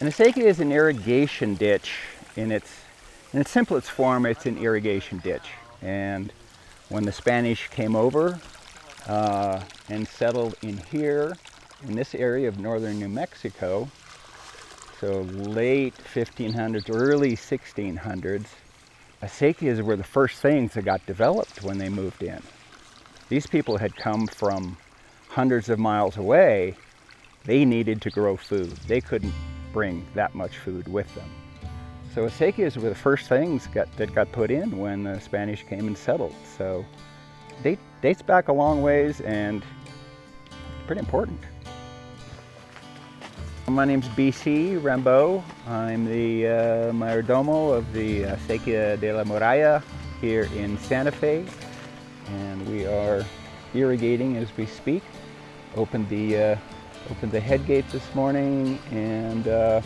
An acequia is an irrigation ditch. In its simplest form, it's an irrigation ditch. And when the Spanish came over and settled in here, in this area of northern New Mexico, so late 1500s, early 1600s, acequias were the first things that got developed when they moved in. These people had come from hundreds of miles away. They needed to grow food. They couldn't bring that much food with them. So acequias were the first things that got put in when the Spanish came and settled. So they dates back a long ways and pretty important. My name's BC Rimbeaux. I'm the mayordomo of the Acequia de la Muralla here in Santa Fe, and we are irrigating as we speak. Opened the head gate this morning, and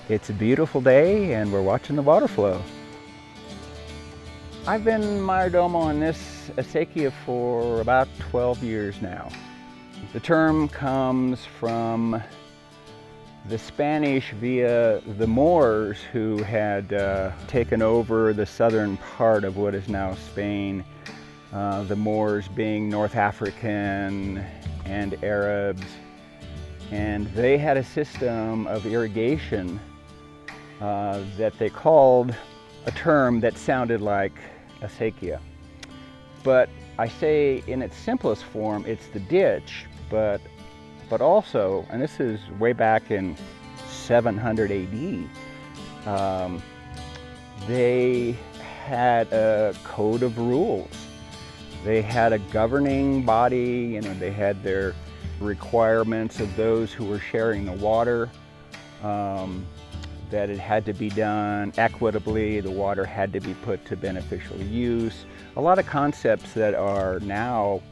it's a beautiful day, and we're watching the water flow. I've been mayordomo on this acequia for about 12 years now. The term comes from the Spanish via the Moors, who had taken over the southern part of what is now Spain. The Moors being North African and Arabs. And they had a system of irrigation that they called a term that sounded like acequia. But I say in its simplest form, it's the ditch, but also, and this is way back in 700 AD, they had a code of rules. They had a governing body, they had their requirements of those who were sharing the water, that it had to be done equitably, the water had to be put to beneficial use. A lot of concepts that are now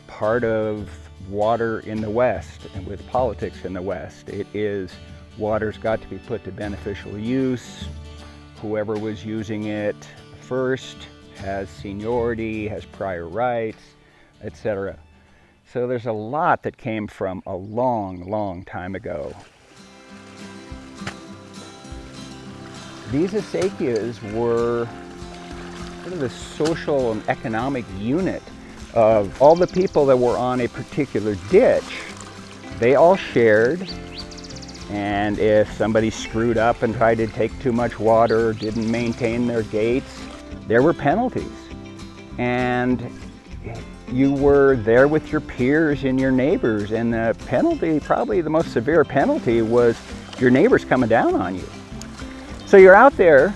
part of water in the West and with politics in the West. It is water's got to be put to beneficial use. Whoever was using it first has seniority, has prior rights, etc. So there's a lot that came from a long, long time ago. These acequias were sort of the social and economic unit of all the people that were on a particular ditch. They all shared, and if somebody screwed up and tried to take too much water, didn't maintain their gates, there were penalties. And you were there with your peers and your neighbors, and the penalty, probably the most severe penalty, was your neighbors coming down on you. So you're out there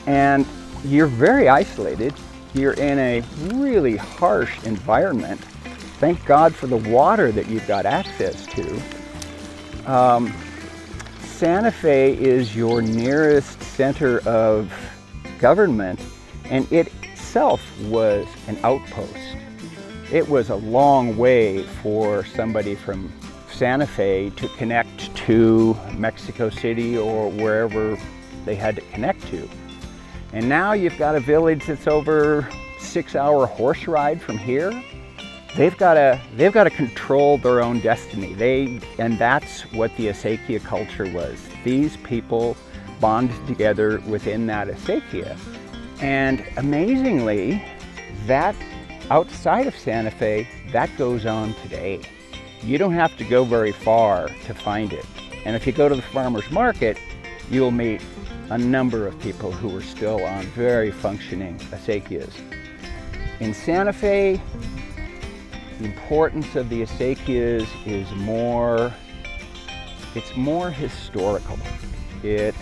and you're very isolated. You're in a really harsh environment. Thank God for the water that you've got access to. Santa Fe is your nearest center of government, and it itself was an outpost. It was a long way for somebody from Santa Fe to connect to Mexico City or wherever they had to connect to. And now you've got a village that's over 6-hour horse ride from here. They've got to control their own destiny. And that's what the acequia culture was. These people bonded together within that acequia. And amazingly, that outside of Santa Fe, that goes on today. You don't have to go very far to find it. And if you go to the farmer's market, you'll meet a number of people who are still on very functioning acequias. In Santa Fe, the importance of the acequias is more historical. It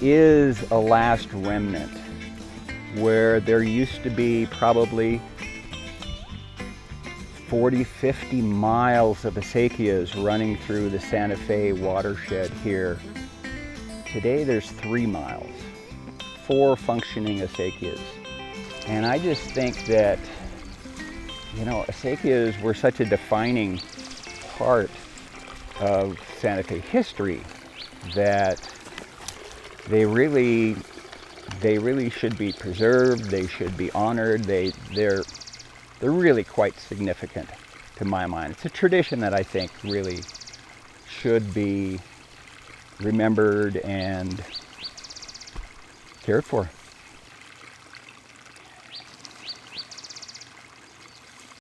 is a last remnant where there used to be probably 40, 50 miles of acequias running through the Santa Fe watershed here. Today there's 3 miles, 4 functioning acequias. And I just think that, acequias were such a defining part of Santa Fe history that they really should be preserved, they should be honored, they're really quite significant to my mind. It's a tradition that I think really should be remembered and cared for.